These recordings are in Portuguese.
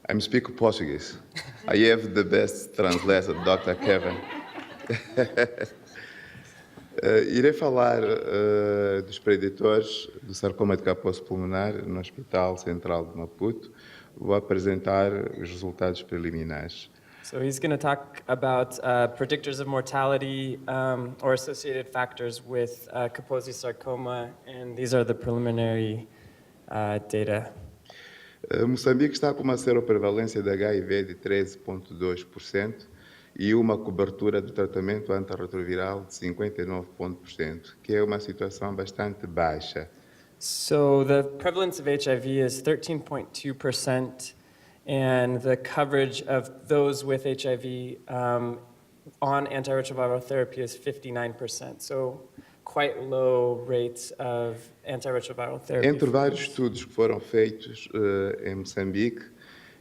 I'm speaking Portuguese. I have the best translator, Dr. Kevin. Irei falar dos preditores do sarcoma de Kaposi pulmonar no Hospital Central de Maputo. Vou apresentar os resultados preliminares. So he's going to talk about predictors of mortality or associated factors with Kaposi sarcoma, and these are the preliminary data. Moçambique está com uma seroprevalência de HIV de 13,2% e uma cobertura do tratamento antirretroviral de 59%, que é uma situação bastante baixa. So the prevalence of HIV is 13.2%, and the coverage of those with HIV on antiretroviral therapy is 59%. So quite low rates of antiretroviral therapy. Entre vários estudos que foram feitos em Moçambique,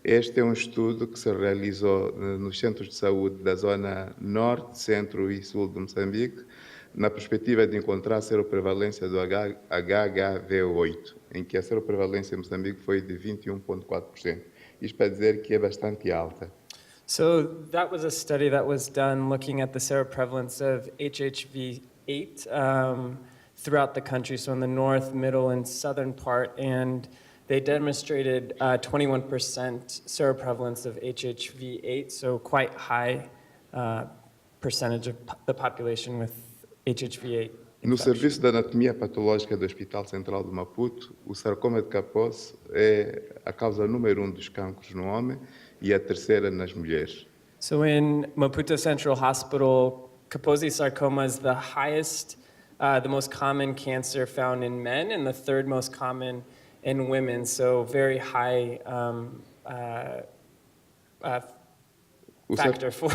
este é um estudo que se realizou nos centros de saúde da zona norte, centro e sul de Moçambique, na perspectiva de encontrar a seroprevalência do HHV8, em que a seroprevalência em Moçambique foi de 21,4%. Isto para dizer que é bastante alta. So that was a study that was done looking at the seroprevalence of HHV8 throughout the country, so in the north, middle, and southern part, and they demonstrated 21% seroprevalence of HHV8, so quite high percentage of the population with HHV8. No Serviço de Anatomia Patológica do Hospital Central de Maputo, o sarcoma de Kaposi é a causa número 1 dos cancros no homem e a terceira nas mulheres. So in Maputo Central Hospital, Kaposi sarcoma is the highest, the most common cancer found in men and the third most common in women, so very high factor for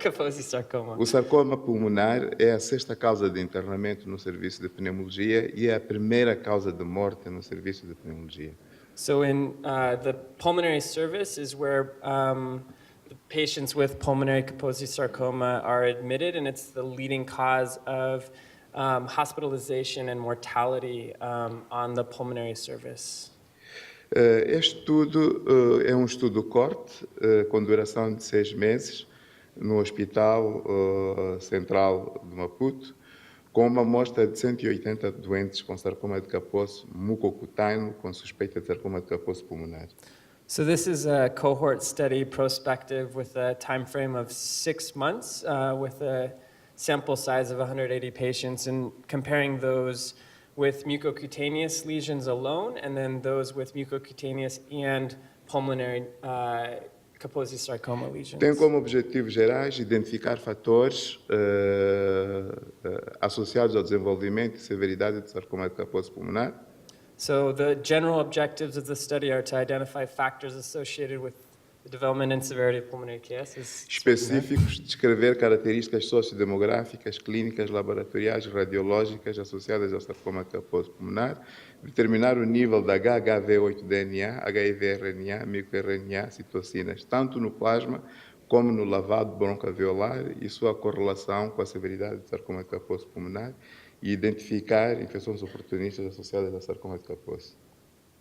Kaposi sarcoma. O sarcoma pulmonar é a sexta causa de internamento no serviço de pneumologia e é a primeira causa de morte no serviço de pneumologia. So in the pulmonary service is where the patients with pulmonary Kaposi sarcoma are admitted, and it's the leading cause of hospitalization and mortality on the pulmonary service. Este estudo é um estudo corte, com duração de 6 meses, no Hospital Central de Maputo, com uma amostra de 180 doentes com sarcoma de Kaposi mucocutâneo, com suspeita de sarcoma de Kaposi pulmonar. So this is a cohort study prospective with a time frame of 6 months, with a sample size of 180 patients, and comparing those with mucocutaneous lesions alone, and then those with mucocutaneous and pulmonary Kaposi sarcoma lesions. Tem como objetivos gerais identificar fatores associados ao desenvolvimento e severidade de sarcoma de Kaposi pulmonar. So the general objectives of the study are to identify factors associated with the development and severity of pulmonary KS. Específicos, descrever características sociodemográficas, clínicas, laboratoriais, radiológicas associadas ao sarcoma de Kaposi pulmonar, determinar o nível da HHV8-DNA, HIV-RNA, microRNA, citocinas, tanto no plasma como no lavado broncoalveolar e sua correlação com a severidade do sarcoma de Kaposi pulmonar e identificar infecções oportunistas associadas ao sarcoma de Kaposi.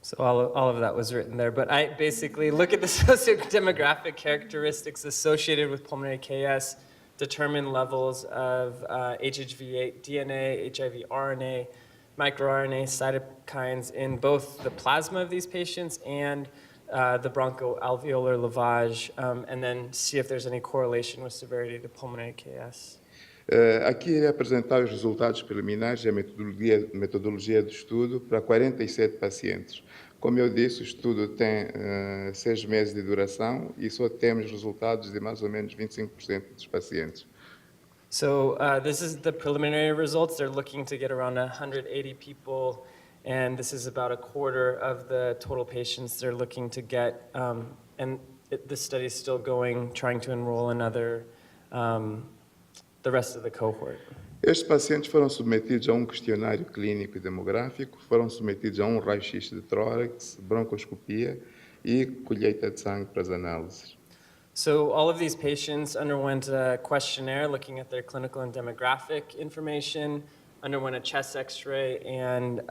So all of that was written there, but I basically look at the sociodemographic characteristics associated with pulmonary KS, determine levels of HHV8 DNA, HIV RNA, microRNA, cytokines in both the plasma of these patients and the bronchoalveolar lavage, and then see if there's any correlation with severity of the pulmonary KS. Aqui irei apresentar os resultados preliminares e a metodologia do estudo para 47 pacientes. Como eu disse, o estudo tem 6 meses de duração e só temos resultados de mais ou menos 25% dos pacientes. So this is the preliminary results. They're looking to get around 180 people, and this is about a quarter of the total patients they're looking to get. And the study is still going, trying to enroll another the rest of the cohort. Estes pacientes foram submetidos a um questionário clínico e demográfico, foram submetidos a um raio-x de tórax, broncoscopia e colheita de sangue para as análises. So all of these patients underwent a questionnaire looking at their clinical and demographic information, underwent a chest X-ray, and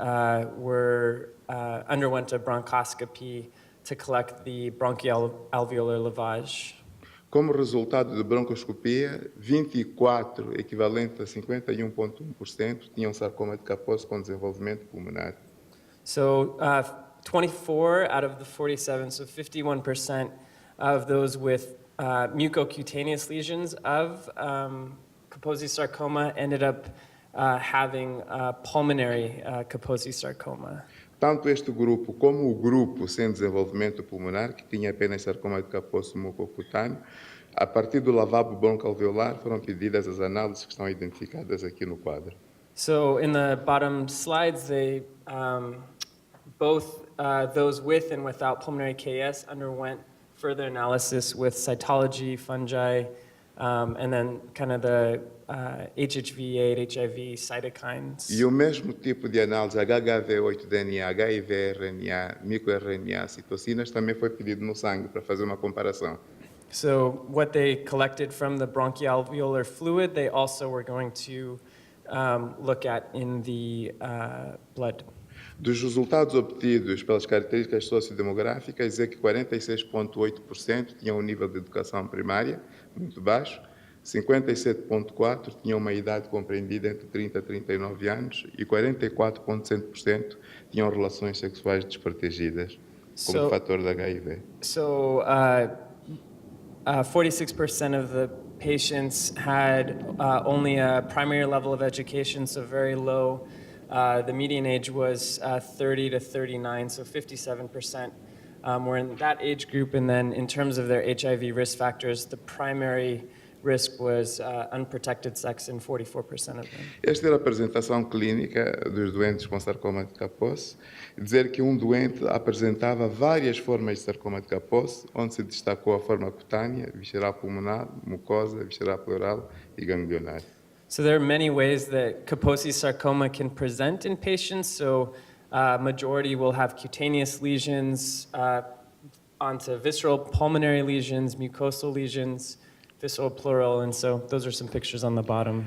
underwent a bronchoscopy to collect the bronchial alveolar lavage. Como resultado da broncoscopia, 24, equivalente a 51,1%, tinham sarcoma de Kaposi com desenvolvimento pulmonar. So 24 out of the 47, so 51% of those with mucocutaneous lesions of Kaposi sarcoma ended up having pulmonary Kaposi sarcoma. Tanto este grupo como o grupo sem desenvolvimento pulmonar, que tinha apenas sarcoma de Kaposi mucocutâneo, a partir do lavabo broncoalveolar foram pedidas as análises que estão identificadas aqui no quadro. So in the bottom slides, they both those with and without pulmonary KS underwent further analysis with cytology, fungi, and then kind of the HHV8, HIV cytokines. E o mesmo tipo de análise HHV8-DNA, HIV-RNA, microRNA, citocinas, também foi pedido no sangue para fazer uma comparação. So what they collected from the bronchoalveolar fluid, they also were going to look at in the blood. Dos resultados obtidos pelas características sociodemográficas, dizer que 46,8% tinham um nível de educação primária muito baixo, 57,4% tinham uma idade compreendida entre 30 e 39 anos e 44,7% tinham relações sexuais desprotegidas como fator de HIV. So 46% of the patients had only a primary level of education, so very low. The median age was 30 to 39, so 57% were in that age group. And then in terms of their HIV risk factors, the primary risk was unprotected sex in 44% of them. Esta era a apresentação clínica dos doentes com sarcoma de Kaposi. Dizer que um doente apresentava várias formas de sarcoma de Kaposi, onde se destacou a forma cutânea, visceral pulmonar, mucosa, visceral pleural e ganglionar. So there are many ways that Kaposi sarcoma can present in patients. So majority will have cutaneous lesions onto visceral pulmonary lesions, mucosal lesions, visceral pleural, and so those are some pictures on the bottom.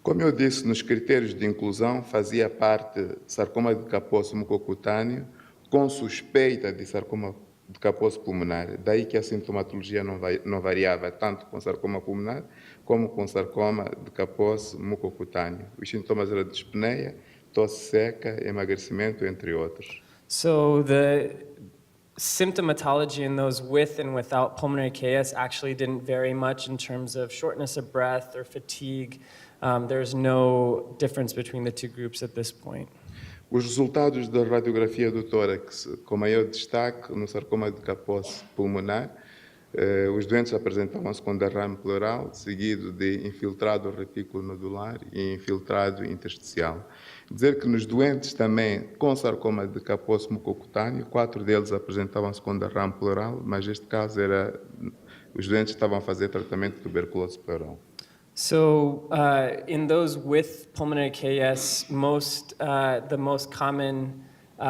Como eu disse, nos critérios de inclusão fazia parte sarcoma de Kaposi mucocutâneo com suspeita de sarcoma de Kaposi pulmonar. Daí que a sintomatologia não variava tanto com sarcoma pulmonar como com sarcoma de Kaposi mucocutâneo. Os sintomas eram dispneia, tosse seca, emagrecimento, entre outros. So the symptomatology in those with and without pulmonary KS actually didn't vary much in terms of shortness of breath or fatigue. There's no difference between the two groups at this point. Os resultados da radiografia do tórax, com maior destaque no sarcoma de Kaposi pulmonar, os doentes apresentavam-se com derrame pleural, seguido de infiltrado retículo nodular e infiltrado intersticial. Dizer que nos doentes também com sarcoma de Kaposi mucocutâneo, 4 deles apresentavam-se com derrame pleural, mas neste caso os doentes estavam a fazer tratamento de tuberculose pleural. So in those with pulmonary KS, the most common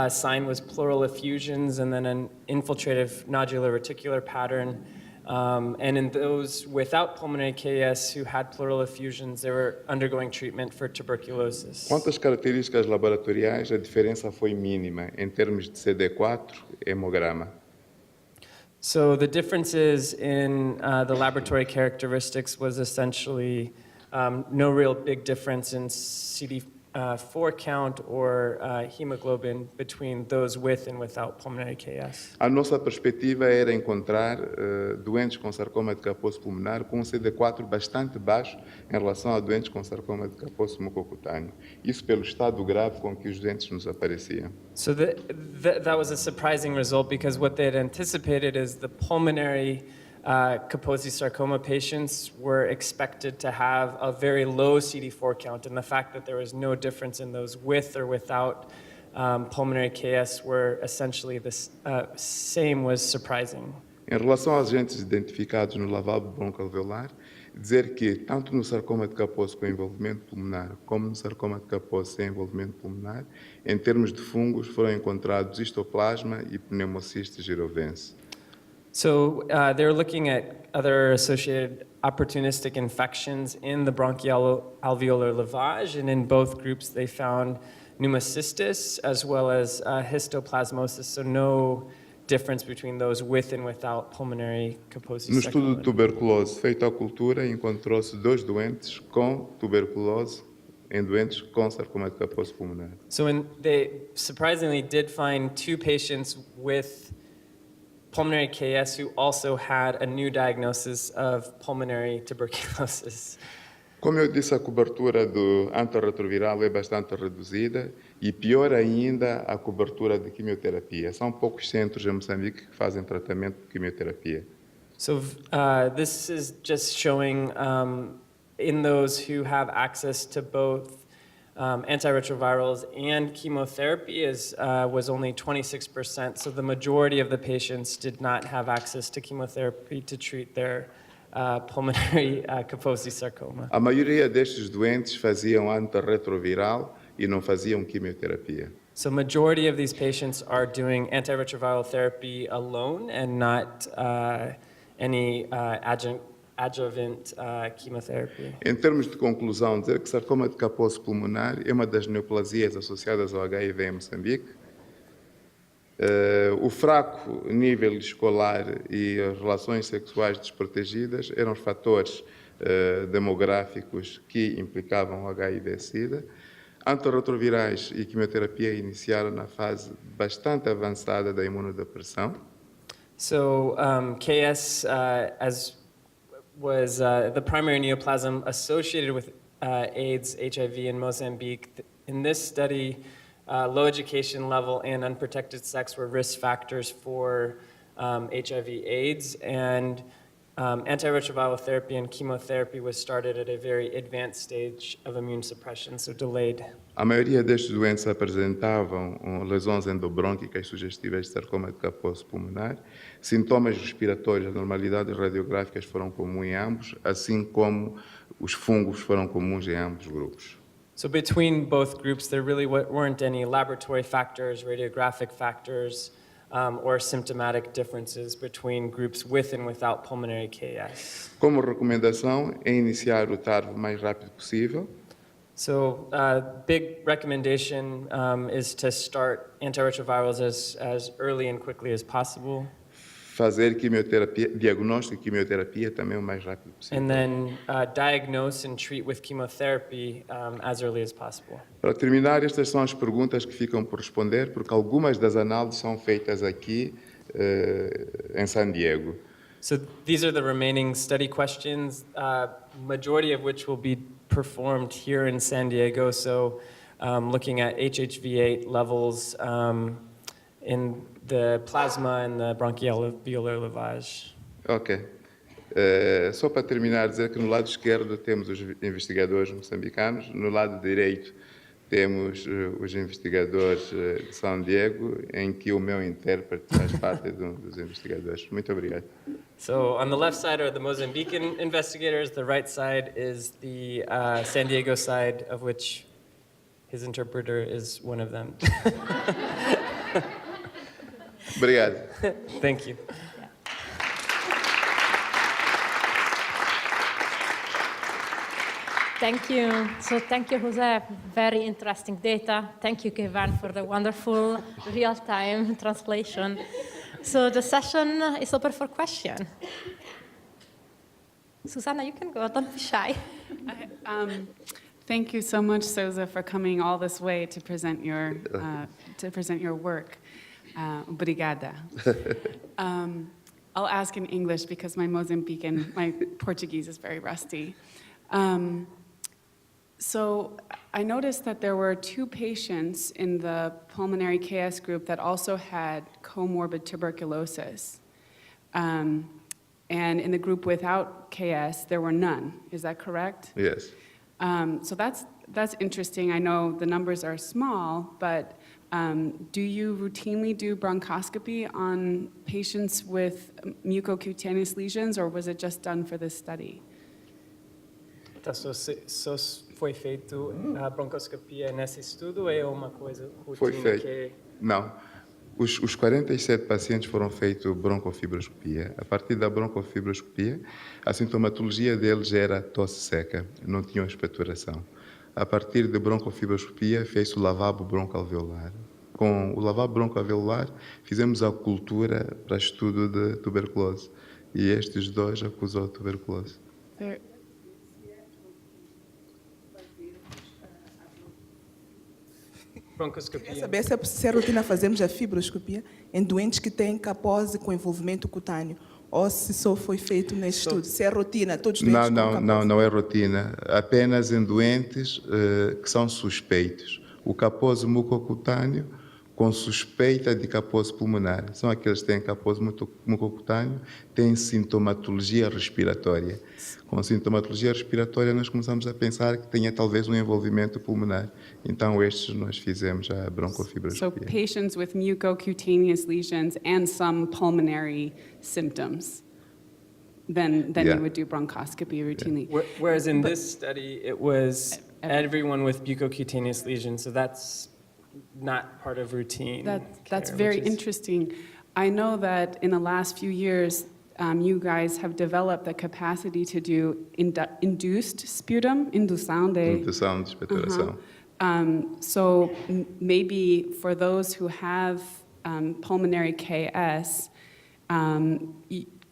sign was pleural effusions and then an infiltrative nodular reticular pattern. And in those without pulmonary KS who had pleural effusions, they were undergoing treatment for tuberculosis. Quanto às características laboratoriais, a diferença foi mínima em termos de CD4 e hemograma. So the differences in the laboratory characteristics was essentially no real big difference in CD4 count or hemoglobin between those with and without pulmonary KS. A nossa perspectiva era encontrar doentes com sarcoma de Kaposi pulmonar com um CD4 bastante baixo em relação a doentes com sarcoma de Kaposi mucocutâneo. Isso pelo estado grave com que os doentes nos apareciam. So that was a surprising result because what they had anticipated is the pulmonary Kaposi sarcoma patients were expected to have a very low CD4 count, and the fact that there was no difference in those with or without pulmonary KS were essentially the same was surprising. Em relação aos agentes identificados no lavabo broncoalveolar, dizer que tanto no sarcoma de Kaposi com envolvimento pulmonar como no sarcoma de Kaposi sem envolvimento pulmonar, em termos de fungos, foram encontrados histoplasma e pneumocystis girovense. So they're looking at other associated opportunistic infections in the bronchoalveolar lavage, and in both groups they found pneumocystis as well as histoplasmosis, so no difference between those with and without pulmonary Kaposi No estudo de sarcoma. tuberculose feito à cultura, encontrou-se 2 doentes com tuberculose em doentes com sarcoma de Kaposi pulmonar. So when they surprisingly did find 2 patients with pulmonary KS who also had a new diagnosis of pulmonary tuberculosis. Como eu disse, a cobertura do antirretroviral é bastante reduzida e, pior ainda, a cobertura de quimioterapia. São poucos centros em Moçambique que fazem tratamento de quimioterapia. So this is just showing in those who have access to both antiretrovirals and chemotherapy was only 26%. So the majority of the patients did not have access to chemotherapy to treat their pulmonary Kaposi sarcoma. A maioria destes doentes faziam antirretroviral e não faziam quimioterapia. So majority of these patients are doing antiretroviral therapy alone and not any adjuvant chemotherapy. Em termos de conclusão, dizer que sarcoma de Kaposi pulmonar é uma das neoplasias associadas ao HIV em Moçambique. O fraco nível escolar e as relações sexuais desprotegidas eram os fatores demográficos que implicavam o HIV-Sida. Antirretrovirais e quimioterapia iniciaram na fase bastante avançada da imunodepressão. So KS was the primary neoplasm associated with AIDS, HIV in Mozambique. In this study, low education level and unprotected sex were risk factors for HIV/AIDS, and antiretroviral therapy and chemotherapy was started at a very advanced stage of immune suppression, so delayed. A maioria destes doentes apresentavam lesões endobrônquicas sugestivas de sarcoma de Kaposi pulmonar. Sintomas respiratórios, anormalidades radiográficas foram comuns em ambos, assim como os fungos foram comuns em ambos grupos. So between both groups, there really weren't any laboratory factors, radiographic factors, or symptomatic differences between groups with and without pulmonary KS. Como recomendação, é iniciar o TARV o mais rápido possível. So big recommendation is to start antiretrovirals as early and quickly as possible. Fazer quimioterapia, diagnóstico de quimioterapia também o mais rápido possível. And then diagnose and treat with chemotherapy as early as possible. Para terminar, estas são as perguntas que ficam por responder, porque algumas das análises são feitas aqui em San Diego. So these are the remaining study questions, majority of which will be performed here in San Diego. So looking at HHV8 levels in the plasma and the bronchoalveolar lavage. Ok. Só para terminar, dizer que no lado esquerdo temos os investigadores moçambicanos, no lado direito temos os investigadores de São Diego, em que o meu intérprete faz parte dos investigadores. Muito obrigado. So on the left side are the Mozambican investigators. The right side is the San Diego side, of which his interpreter is one of them. Obrigado. Thank you. Thank you. So thank you, Jose. Very interesting data. Thank you, Kevin, for the wonderful real-time translation. So the session is open for question. Susanna, you can go. Don't be shy. Thank you so much, Souza, for coming all this way to present your work. Obrigada. I'll ask in English because my Portuguese is very rusty. So I noticed that there were 2 patients in the pulmonary KS group that also had comorbid tuberculosis. And in the group without KS, there were none. Is that correct? Yes. So that's interesting. I know the numbers are small, but do you routinely do bronchoscopy on patients with mucocutaneous lesions, or was it just done for this study? Tá, só foi feito a broncoscopia nesse estudo ou é uma coisa Foi rotina feito. que... Não. Os 47 pacientes foram feitos broncofibroscopia. A partir da broncofibroscopia, a sintomatologia deles era tosse seca, não tinham expectoração. A partir da broncofibroscopia, fez o lavabo broncoalveolar. com o lavabo broncoalveolar, fizemos a cultura para estudo de tuberculose. E estes dois acusou tuberculose. There, Bronchoscopia. Queria saber se é rotina fazemos a fibroscopia em doentes que têm capose com envolvimento cutâneo ou se só foi feito neste estudo. Se é rotina, todos os doentes com capose. Não é rotina. Apenas em doentes que são suspeitos. O capose mucocutâneo com suspeita de capose pulmonar. São aqueles que têm capose mucocutâneo, têm sintomatologia respiratória. Com sintomatologia respiratória, nós começamos a pensar que tenha talvez um envolvimento pulmonar. Então, estes nós fizemos a so broncofibroscopia. patients with mucocutaneous lesions and some pulmonary symptoms, then Yeah. you would do bronchoscopy routinely. Whereas in this study, it was everyone with mucocutaneous lesions, so that's not part of routine. That's care, very which is- interesting. I know that in the last few years, you guys have developed the capacity to do induced sputum, indução de... Indução de expectoração. So maybe for those who have pulmonary KS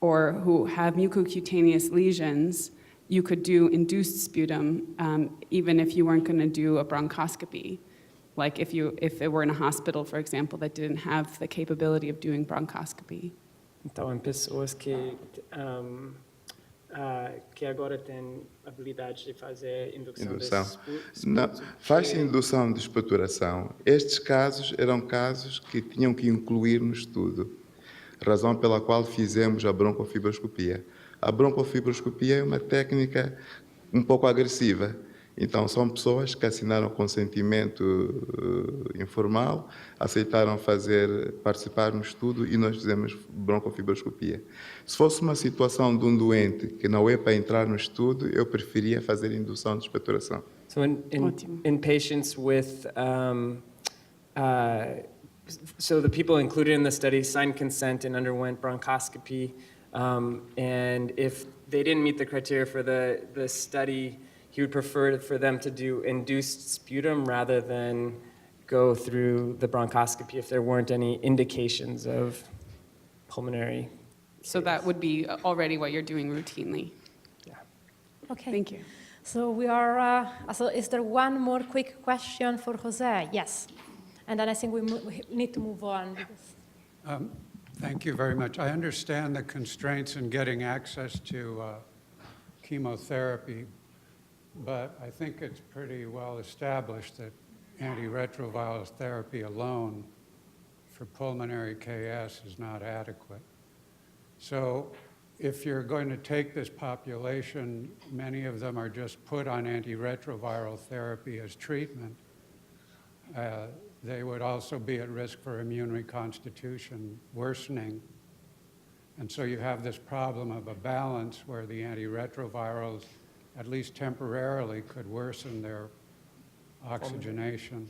or who have mucocutaneous lesions, you could do induced sputum even if you weren't going to do a bronchoscopy. Like if it were in a hospital, for example, that didn't have the capability of doing bronchoscopy. Então, em pessoas que agora têm habilidade de fazer indução. Indução. De Não, faz-se indução de expectoração. Estes casos eram casos que tinham que incluir no estudo, razão pela qual fizemos a broncofibroscopia. A broncofibroscopia é uma técnica um pouco agressiva. Então, são pessoas que assinaram consentimento informal, aceitaram participar no estudo e nós fizemos broncofibroscopia. Se fosse uma situação de um doente que não é para entrar no estudo, eu preferia fazer indução de expectoração. So Ótimo. in patients with, so the people included in the study signed consent and underwent bronchoscopy, and if they didn't meet the criteria for the study, he would prefer for them to do induced sputum rather than go through the bronchoscopy if there weren't any indications of pulmonary. So that would be already what you're doing routinely. Okay. Thank you. So we are, so is there one more quick question for Jose? Yes. And then I think we need to move on. Because Thank you very much. I understand the constraints in getting access to chemotherapy, but I think it's pretty well established that antiretroviral therapy alone for pulmonary KS is not adequate. So if you're going to take this population, many of them are just put on antiretroviral therapy as treatment. They would also be at risk for immune reconstitution worsening. And so you have this problem of a balance where the antiretrovirals, at least temporarily, could worsen their oxygenation.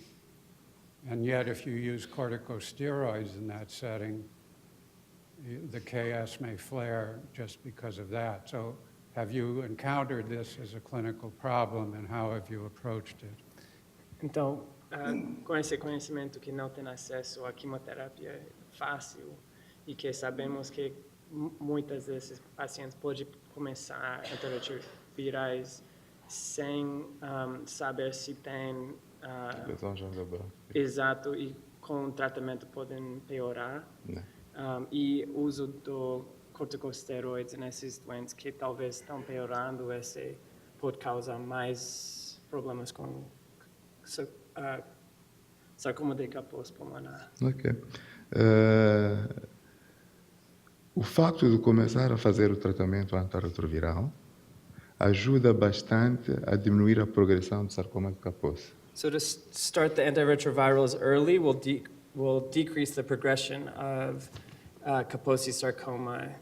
And yet, if you use corticosteroids in that setting, the KS may flare just because of that. So have you encountered this as a clinical problem, and how have you approached it? Então, com esse conhecimento que não tem acesso à quimioterapia fácil e que sabemos que muitas desses pacientes podem começar antirretrovirais sem saber se tem Lesão jogabral. exato e com tratamento podem piorar. Né? E uso do corticosteroides nesses doentes que talvez estão piorando, esse pode causar mais problemas com sarcoma de capós pulmonar. Ok. O facto de começar a fazer o tratamento antirretroviral ajuda bastante a diminuir a progressão do sarcoma de Kaposi. So to start the antiretrovirals early will decrease the progression of Kaposi sarcoma.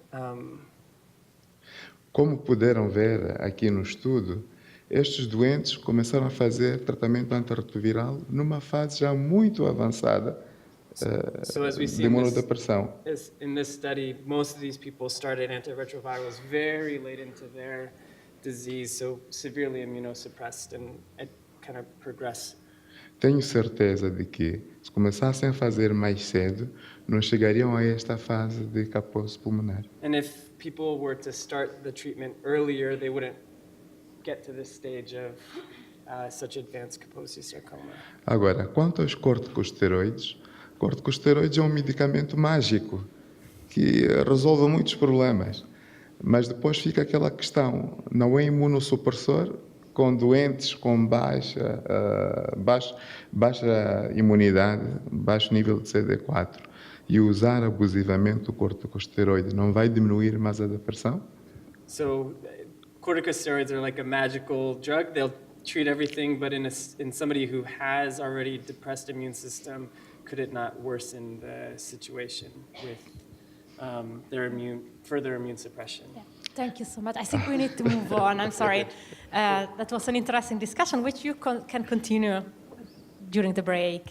Como puderam ver aqui no estudo, estes doentes começaram a fazer tratamento antirretroviral numa fase já muito avançada So as we see de imunodepressão. in this study, most of these people started antiretrovirals very late into their disease, so severely immunosuppressed, and it kind of progressed. tenho certeza de que, se começassem a fazer mais cedo, não chegariam a esta fase de capose pulmonar. And if people were to start the treatment earlier, they wouldn't get to this stage of such advanced Kaposi sarcoma. Agora, quanto aos corticosteroides é um medicamento mágico que resolve muitos problemas. Mas depois fica aquela questão, não é imunossupressor com doentes com baixa imunidade, baixo nível de CD4, e usar abusivamente o corticosteroide não vai diminuir mais a depressão? So corticosteroids are like a magical drug. They'll treat everything, but in somebody who has already depressed immune system, could it not worsen the situation with their further immune suppression? Yeah. Thank you so much. I think we need to move on. I'm sorry. That was an interesting discussion, which you can continue during the break.